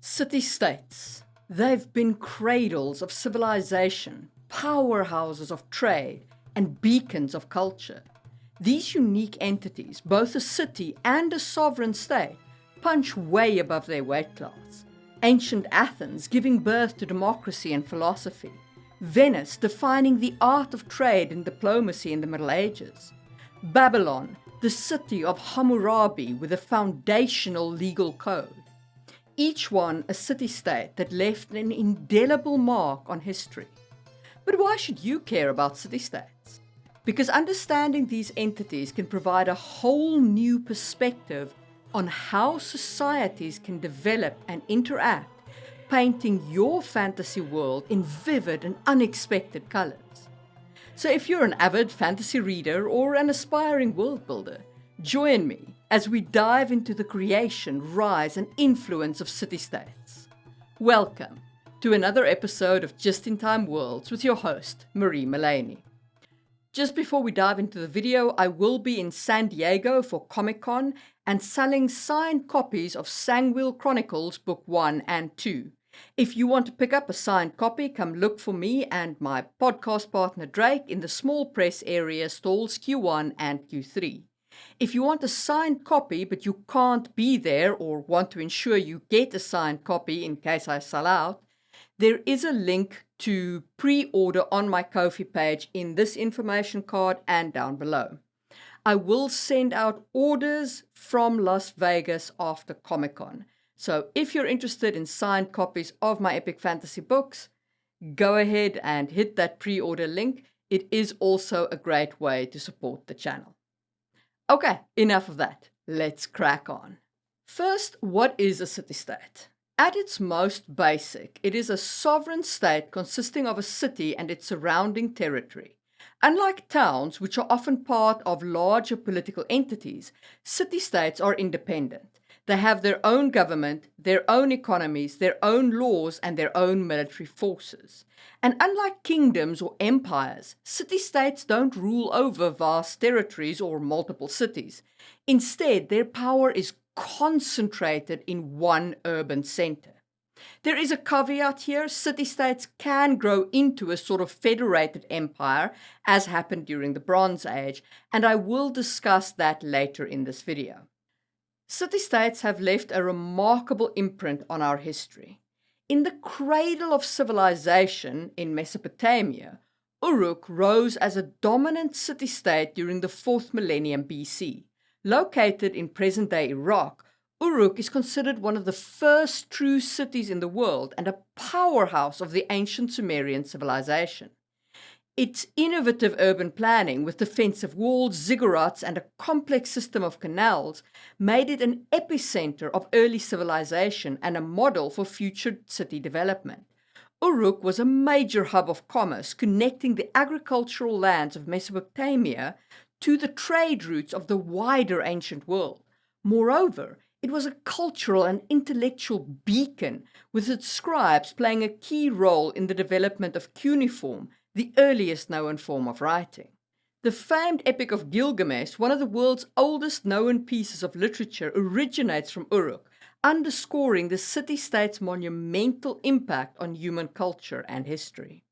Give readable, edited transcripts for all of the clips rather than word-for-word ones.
City-states. They've been cradles of civilization, powerhouses of trade, and beacons of culture. These unique entities, both a city and a sovereign state, punch way above their weight class. Ancient Athens giving birth to democracy and philosophy. Venice defining the art of trade and diplomacy in the Middle Ages. Babylon, the city of Hammurabi with a foundational legal code. Each one a city-state that left an indelible mark on history. But why should you care about city-states? Because understanding these entities can provide a whole new perspective on how societies can develop and interact, painting your fantasy world in vivid and unexpected colors. So if you're an avid fantasy reader or an aspiring world builder, join me as we dive into the creation, rise, and influence of city-states. Welcome to another episode of Just in Time Worlds with your host, Marie Mullany. Just before we dive into the video, I will be in San Diego for Comic-Con and selling signed copies of Sangwheel Chronicles Book 1 and 2. If you want to pick up a signed copy, come look for me and my podcast partner Drake in the small press area stalls Q1 and Q3. If you want a signed copy but you can't be there or want to ensure you get a signed copy in case I sell out, there is a link to pre-order on my Ko-fi page in this information card and down below. I will send out orders from Las Vegas after Comic-Con. So if you're interested in signed copies of my epic fantasy books, go ahead and hit that pre-order link. It is also a great way to support the channel. Okay, enough of that. Let's crack on. First, what is a city-state? At its most basic, it is a sovereign state consisting of a city and its surrounding territory. Unlike towns, which are often part of larger political entities, city-states are independent. They have their own government, their own economies, their own laws, and their own military forces. And unlike kingdoms or empires, city-states don't rule over vast territories or multiple cities. Instead, their power is concentrated in one urban center. There is a caveat here: city-states can grow into a sort of federated empire, as happened during the Bronze Age, and I will discuss that later in this video. City-states have left a remarkable imprint on our history. In the cradle of civilization in Mesopotamia, Uruk rose as a dominant city-state during the 4th millennium BC. Located in present-day Iraq, Uruk is considered one of the first true cities in the world and a powerhouse of the ancient Sumerian civilization. Its innovative urban planning with defensive walls, ziggurats, and a complex system of canals made it an epicenter of early civilization and a model for future city development. Uruk was a major hub of commerce, connecting the agricultural lands of Mesopotamia to the trade routes of the wider ancient world. Moreover, it was a cultural and intellectual beacon, with its scribes playing a key role in the development of cuneiform, the earliest known form of writing. The famed Epic of Gilgamesh, one of the world's oldest known pieces of literature, originates from Uruk, underscoring the city-state's monumental impact on human culture and history.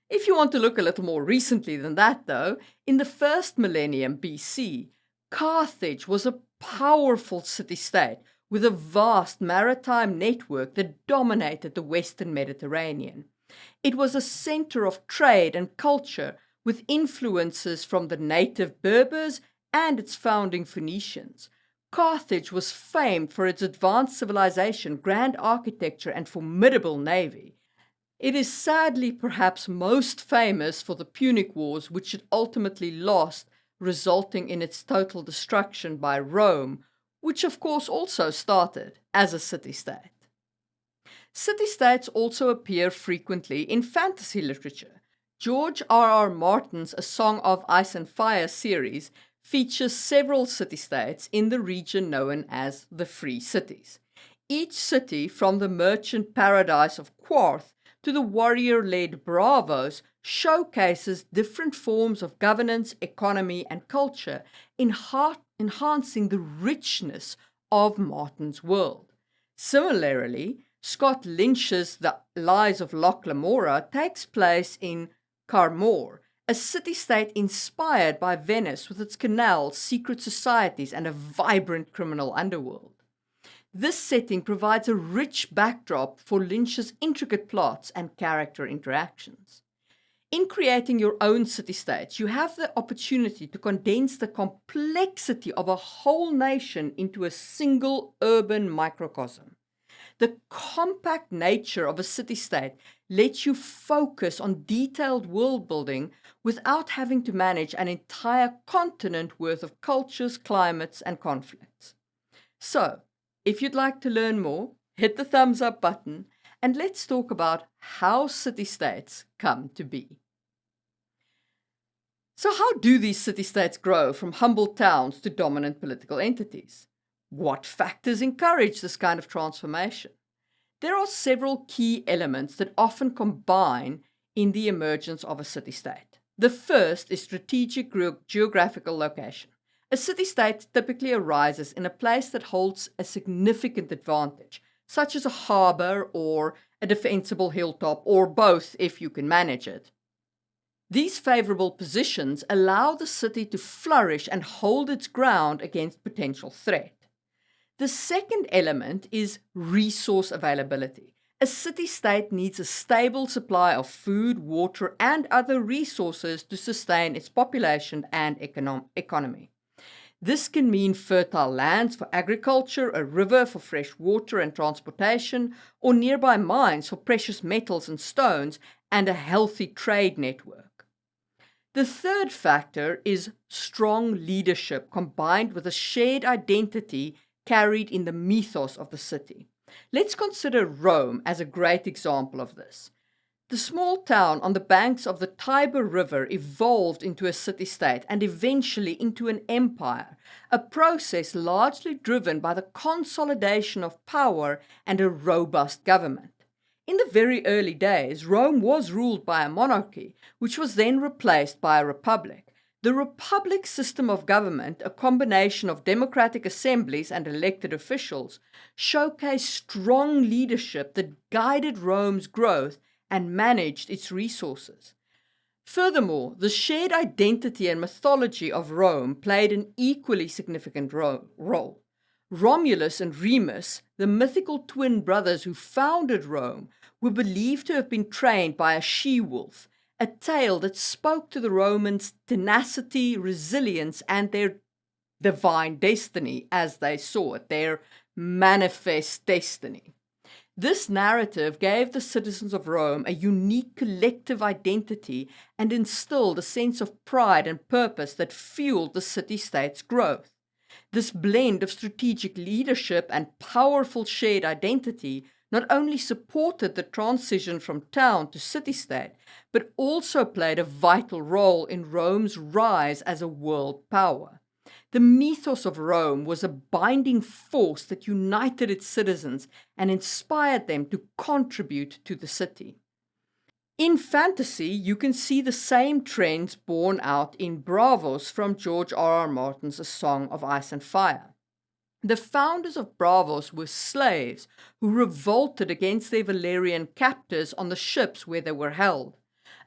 If you want to look a little more recently than that, though, in the 1st millennium BC, Carthage was a powerful city-state with a vast maritime network that dominated the Western Mediterranean. It was a center of trade and culture with influences from the native Berbers and its founding Phoenicians. Carthage was famed for its advanced civilization, grand architecture, and formidable navy. It is sadly perhaps most famous for the Punic Wars, which it ultimately lost, resulting in its total destruction by Rome, which of course also started as a city-state. City-states also appear frequently in fantasy literature. George R.R. Martin's A Song of Ice and Fire series features several city-states in the region known as the Free Cities. Each city, from the merchant paradise of Quarth to the warrior-led Braavos, showcases different forms of governance, economy, and culture, enhancing the richness of Martin's world. Similarly, Scott Lynch's The Lies of Loch Lamora takes place in Carmore, a city-state inspired by Venice with its canals, secret societies, and a vibrant criminal underworld. This setting provides a rich backdrop for Lynch's intricate plots and character interactions. In creating your own city-states, you have the opportunity to condense the complexity of a whole nation into a single urban microcosm. The compact nature of a city-state lets you focus on detailed world building without having to manage an entire continent worth of cultures, climates, and conflicts. So, if you'd like to learn more, hit the thumbs up button and let's talk about how city-states come to be. So how do these city-states grow from humble towns to dominant political entities? What factors encourage this kind of transformation? There are several key elements that often combine in the emergence of a city-state. The first is strategic geographical location. A city-state typically arises in a place that holds a significant advantage, such as a harbor or a defensible hilltop, or both if you can manage it. These favorable positions allow the city to flourish and hold its ground against potential threat. The second element is resource availability. A city-state needs a stable supply of food, water, and other resources to sustain its population and economy. This can mean fertile lands for agriculture, a river for fresh water and transportation, or nearby mines for precious metals and stones, and a healthy trade network. The third factor is strong leadership combined with a shared identity carried in the mythos of the city. Let's consider Rome as a great example of this. The small town on the banks of the Tiber River evolved into a city-state and eventually into an empire, a process largely driven by the consolidation of power and a robust government. In the very early days, Rome was ruled by a monarchy, which was then replaced by a republic. The republic system of government, a combination of democratic assemblies and elected officials, showcased strong leadership that guided Rome's growth and managed its resources. Furthermore, the shared identity and mythology of Rome played an equally significant role. Romulus and Remus, the mythical twin brothers who founded Rome, were believed to have been trained by a she-wolf, a tale that spoke to the Romans' tenacity, resilience, and their divine destiny as they saw it, their manifest destiny. This narrative gave the citizens of Rome a unique collective identity and instilled a sense of pride and purpose that fueled the city-state's growth. This blend of strategic leadership and powerful shared identity not only supported the transition from town to city-state, but also played a vital role in Rome's rise as a world power. The mythos of Rome was a binding force that united its citizens and inspired them to contribute to the city. In fantasy, you can see the same trends borne out in Braavos from George R.R. Martin's A Song of Ice and Fire. The founders of Braavos were slaves who revolted against their Valerian captors on the ships where they were held.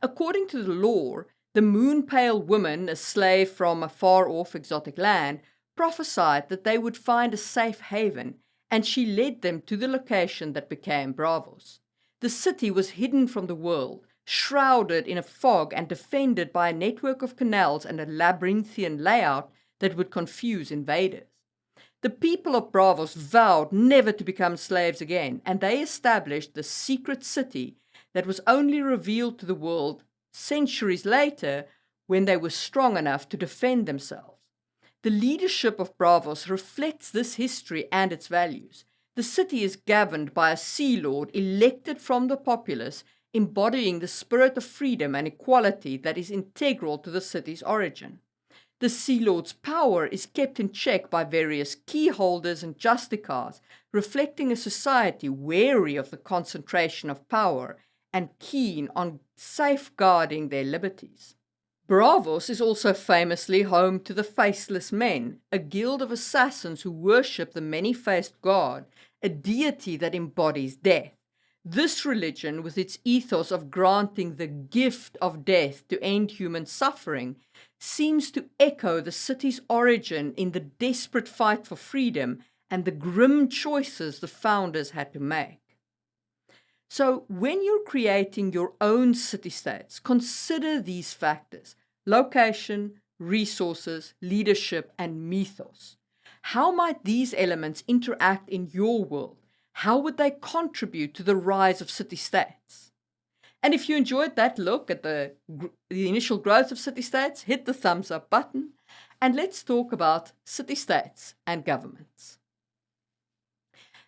According to the lore, the moon-pale woman, a slave from a far-off exotic land, prophesied that they would find a safe haven, and she led them to the location that became Braavos. The city was hidden from the world, shrouded in a fog and defended by a network of canals and a labyrinthian layout that would confuse invaders. The people of Braavos vowed never to become slaves again, and they established the secret city that was only revealed to the world centuries later when they were strong enough to defend themselves. The leadership of Braavos reflects this history and its values. The city is governed by a sea lord elected from the populace, embodying the spirit of freedom and equality that is integral to the city's origin. The Sea Lord's power is kept in check by various key holders and justicars, reflecting a society wary of the concentration of power and keen on safeguarding their liberties. Braavos is also famously home to the Faceless Men, a guild of assassins who worship the many-faced god, a deity that embodies death. This religion, with its ethos of granting the gift of death to end human suffering, seems to echo the city's origin in the desperate fight for freedom and the grim choices the founders had to make. So, when you're creating your own city-states, consider these factors: location, resources, leadership, and mythos. How might these elements interact in your world? How would they contribute to the rise of city-states? And if you enjoyed that look at the initial growth of city-states, hit the thumbs up button, and let's talk about city-states and governments.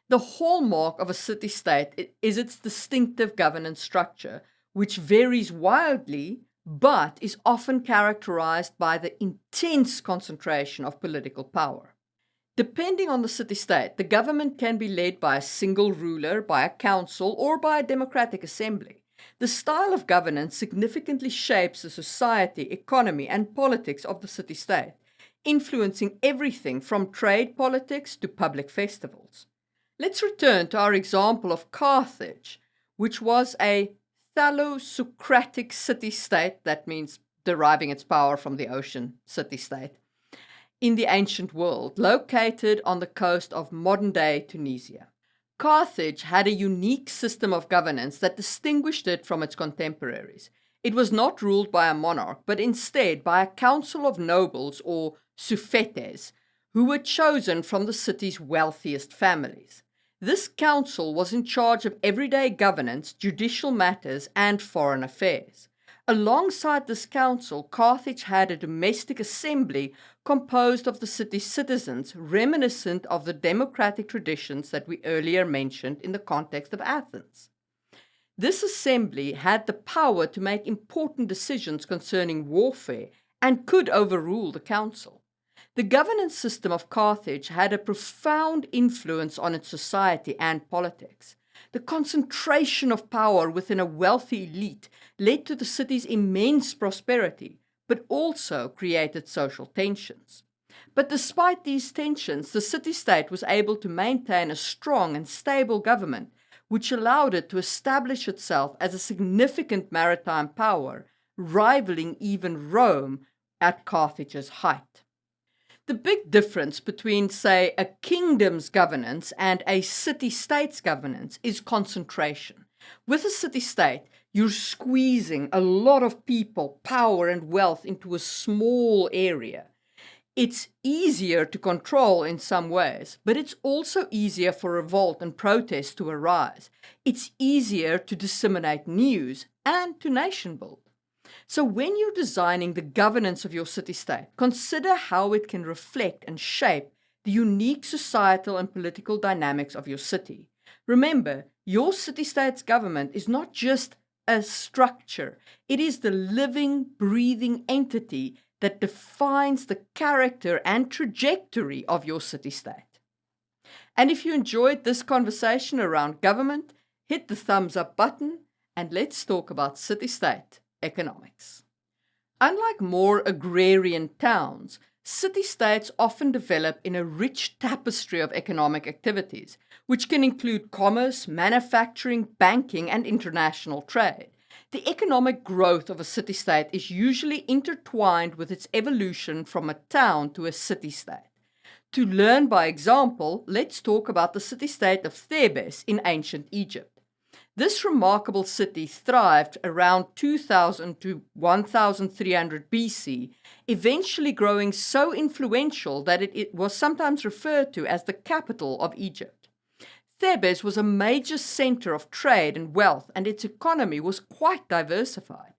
The hallmark of a city-state is its distinctive governance structure, which varies wildly but is often characterized by the intense concentration of political power. Depending on the city-state, the government can be led by a single ruler, by a council, or by a democratic assembly. The style of governance significantly shapes the society, economy, and politics of the city-state, influencing everything from trade politics to public festivals. Let's return to our example of Carthage, which was a thalassocratic city-state, that means deriving its power from the ocean city-state, in the ancient world, located on the coast of modern-day Tunisia. Carthage had a unique system of governance that distinguished it from its contemporaries. It was not ruled by a monarch, but instead by a council of nobles, or suffetes, who were chosen from the city's wealthiest families. This council was in charge of everyday governance, judicial matters, and foreign affairs. Alongside this council, Carthage had a domestic assembly composed of the city's citizens, reminiscent of the democratic traditions that we earlier mentioned in the context of Athens. This assembly had the power to make important decisions concerning warfare and could overrule the council. The governance system of Carthage had a profound influence on its society and politics. The concentration of power within a wealthy elite led to the city's immense prosperity, but also created social tensions. But despite these tensions, the city-state was able to maintain a strong and stable government, which allowed it to establish itself as a significant maritime power, rivaling even Rome at Carthage's height. The big difference between, say, a kingdom's governance and a city-state's governance is concentration. With a city-state, you're squeezing a lot of people, power, and wealth into a small area. It's easier to control in some ways, but it's also easier for revolt and protest to arise. It's easier to disseminate news and to nation build. So when you're designing the governance of your city-state, consider how it can reflect and shape the unique societal and political dynamics of your city. Remember, your city-state's government is not just a structure. It is the living, breathing entity that defines the character and trajectory of your city-state. And if you enjoyed this conversation around government, hit the thumbs up button and let's talk about city-state economics. Unlike more agrarian towns, city-states often develop in a rich tapestry of economic activities, which can include commerce, manufacturing, banking, and international trade. The economic growth of a city-state is usually intertwined with its evolution from a town to a city-state. To learn by example, let's talk about the city-state of Thebes in ancient Egypt. This remarkable city thrived around 2000 to 1300 BC, eventually growing so influential that it was sometimes referred to as the capital of Egypt. Thebes was a major center of trade and wealth, and its economy was quite diversified.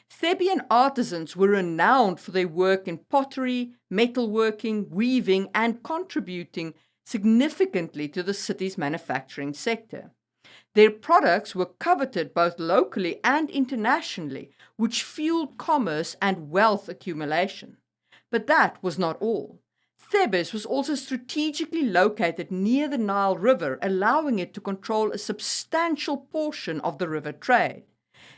Theban artisans were renowned for their work in pottery, metalworking, weaving, and contributing significantly to the city's manufacturing sector. Their products were coveted both locally and internationally, which fueled commerce and wealth accumulation. But that was not all. Thebes was also strategically located near the Nile River, allowing it to control a substantial portion of the river trade.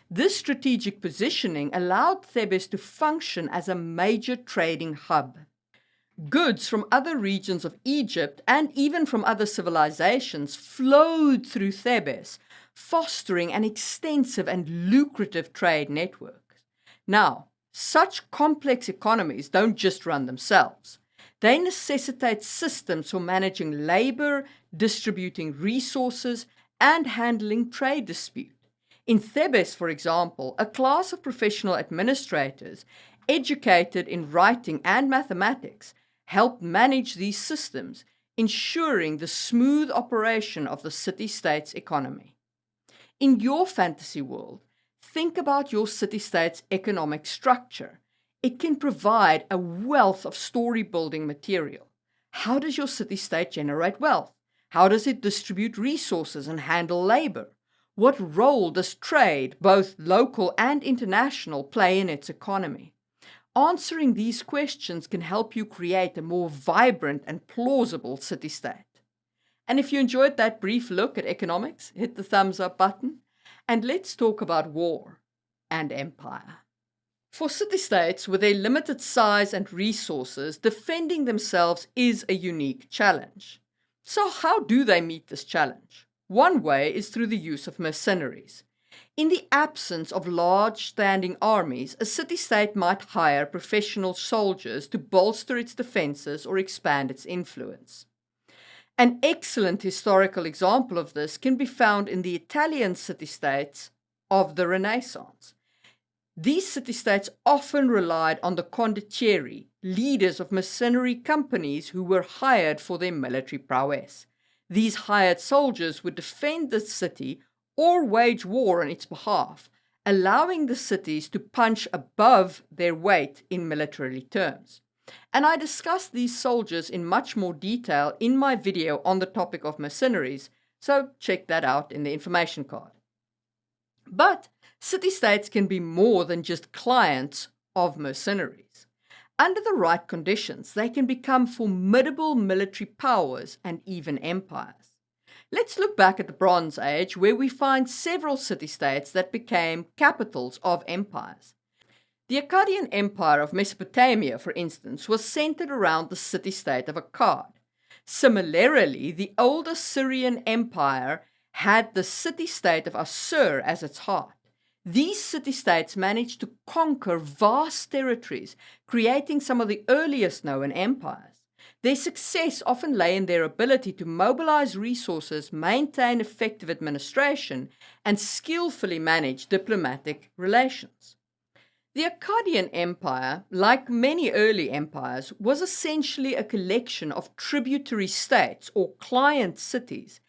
This strategic positioning allowed Thebes to function as a major trading hub. Goods from other regions of Egypt and even from other civilizations flowed through Thebes, fostering an extensive and lucrative trade network. Now, such complex economies don't just run themselves. They necessitate systems for managing labor, distributing resources, and handling trade disputes. In Thebes, for example, a class of professional administrators educated in writing and mathematics helped manage these systems, ensuring the smooth operation of the city-state's economy. In your fantasy world, think about your city-state's economic structure. It can provide a wealth of story-building material. How does your city-state generate wealth? How does it distribute resources and handle labor? What role does trade, both local and international, play in its economy? Answering these questions can help you create a more vibrant and plausible city-state. And if you enjoyed that brief look at economics, hit the thumbs up button, and let's talk about war and empire. For city-states with their limited size and resources, defending themselves is a unique challenge. So how do they meet this challenge? One way is through the use of mercenaries. In the absence of large standing armies, a city-state might hire professional soldiers to bolster its defenses or expand its influence. An excellent historical example of this can be found in the Italian city-states of the Renaissance. These city-states often relied on the condottieri, leaders of mercenary companies who were hired for their military prowess. These hired soldiers would defend the city or wage war on its behalf, allowing the cities to punch above their weight in military terms. And I discussed these soldiers in much more detail in my video on the topic of mercenaries, so check that out in the information card. But city-states can be more than just clients of mercenaries. Under the right conditions, they can become formidable military powers and even empires. Let's look back at the Bronze Age, where we find several city-states that became capitals of empires. The Akkadian Empire of Mesopotamia, for instance, was centered around the city-state of Akkad. Similarly, the old Assyrian Empire had the city-state of Assur as its heart. These city-states managed to conquer vast territories, creating some of the earliest known empires. Their success often lay in their ability to mobilize resources, maintain effective administration, and skillfully manage diplomatic relations. The Akkadian Empire, like many early empires, was essentially a collection of tributary states or client cities,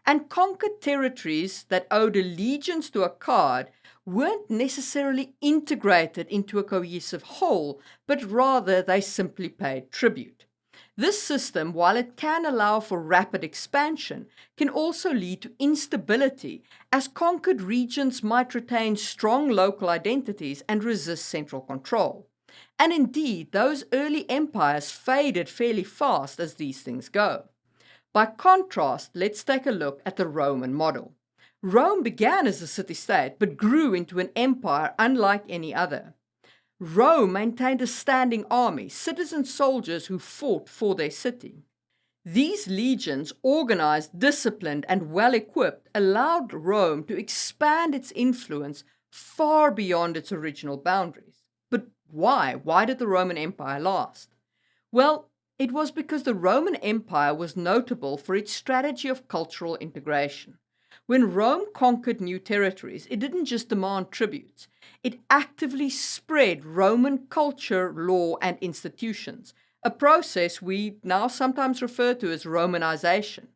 and conquered territories that owed allegiance to Akkad weren't necessarily integrated into a cohesive whole, but rather they simply paid tribute. This system, while it can allow for rapid expansion, can also lead to instability, as conquered regions might retain strong local identities and resist central control. And indeed, those early empires faded fairly fast as these things go. By contrast, let's take a look at the Roman model. Rome began as a city-state, but grew into an empire unlike any other. Rome maintained a standing army, citizen soldiers who fought for their city. These legions, organized, disciplined, and well-equipped, allowed Rome to expand its influence far beyond its original boundaries. But why? Why did the Roman Empire last? Well, it was because the Roman Empire was notable for its strategy of cultural integration. When Rome conquered new territories, it didn't just demand tributes. It actively spread Roman culture, law, and institutions, a process we now sometimes refer to as Romanization.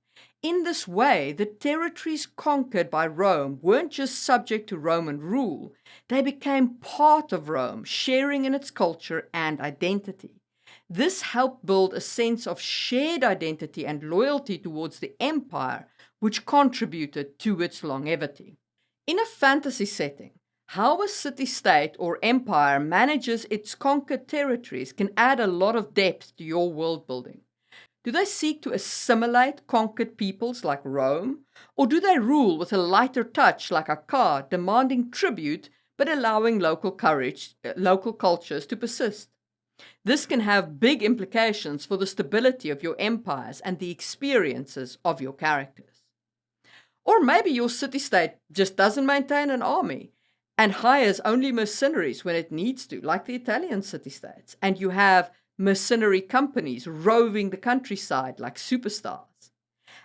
In this way, the territories conquered by Rome weren't just subject to Roman rule, they became part of Rome, sharing in its culture and identity. This helped build a sense of shared identity and loyalty towards the empire, which contributed to its longevity. In a fantasy setting, how a city-state or empire manages its conquered territories can add a lot of depth to your world building. Do they seek to assimilate conquered peoples like Rome? Or do they rule with a lighter touch like Akkad, demanding tribute but allowing local cultures to persist. This can have big implications for the stability of your empires and the experiences of your characters. Or maybe your city-state just doesn't maintain an army and hires only mercenaries when it needs to, like the Italian city-states, and you have mercenary companies roving the countryside like superstars.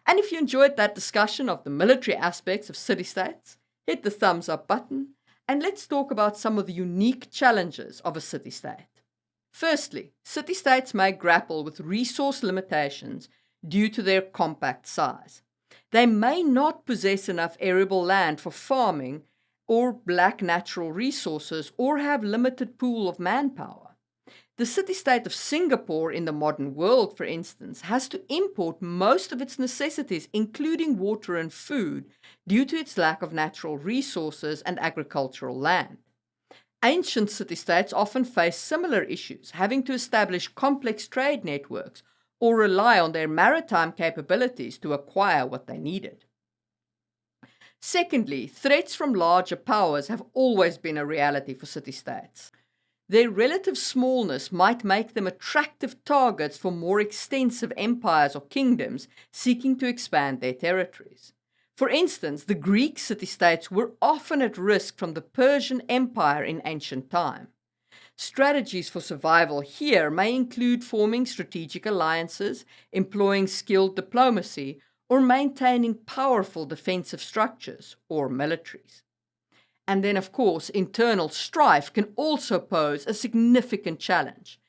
And if you enjoyed that discussion of the military aspects of city-states, hit the thumbs up button, and let's talk about some of the unique challenges of a city-state. Firstly, city-states may grapple with resource limitations due to their compact size. They may not possess enough arable land for farming or lack natural resources or have limited pool of manpower. The city-state of Singapore in the modern world, for instance, has to import most of its necessities, including water and food, due to its lack of natural resources and agricultural land. Ancient city-states often face similar issues, having to establish complex trade networks or rely on their maritime capabilities to acquire what they needed. Secondly, threats from larger powers have always been a reality for city-states. Their relative smallness might make them attractive targets for more extensive empires or kingdoms seeking to expand their territories. For instance, the Greek city-states were often at risk from the Persian Empire in ancient time. Strategies for survival here may include forming strategic alliances, employing skilled diplomacy, or maintaining powerful defensive structures or militaries. And then, of course, internal strife can also pose a significant challenge.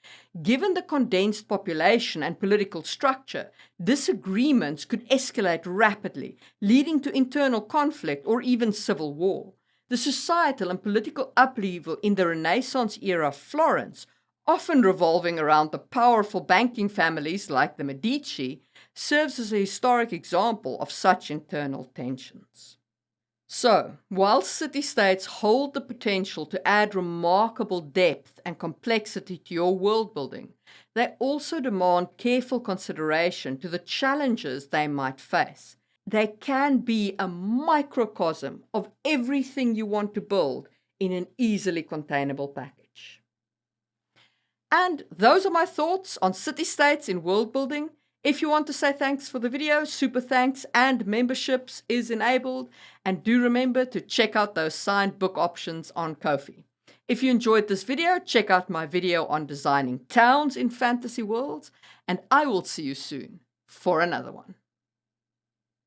Given the condensed population and political structure, disagreements could escalate rapidly, leading to internal conflict or even civil war. The societal and political upheaval in the Renaissance era Florence, often revolving around the powerful banking families like the Medici, serves as a historic example of such internal tensions. So, while city-states hold the potential to add remarkable depth and complexity to your world building, they also demand careful consideration to the challenges they might face. They can be a microcosm of everything you want to build in an easily containable package. And those are my thoughts on city-states in world building. If you want to say thanks for the video, super thanks and memberships is enabled. And do remember to check out those signed book options on Ko-fi. If you enjoyed this video, check out my video on designing towns in fantasy worlds. And I will see you soon for another one.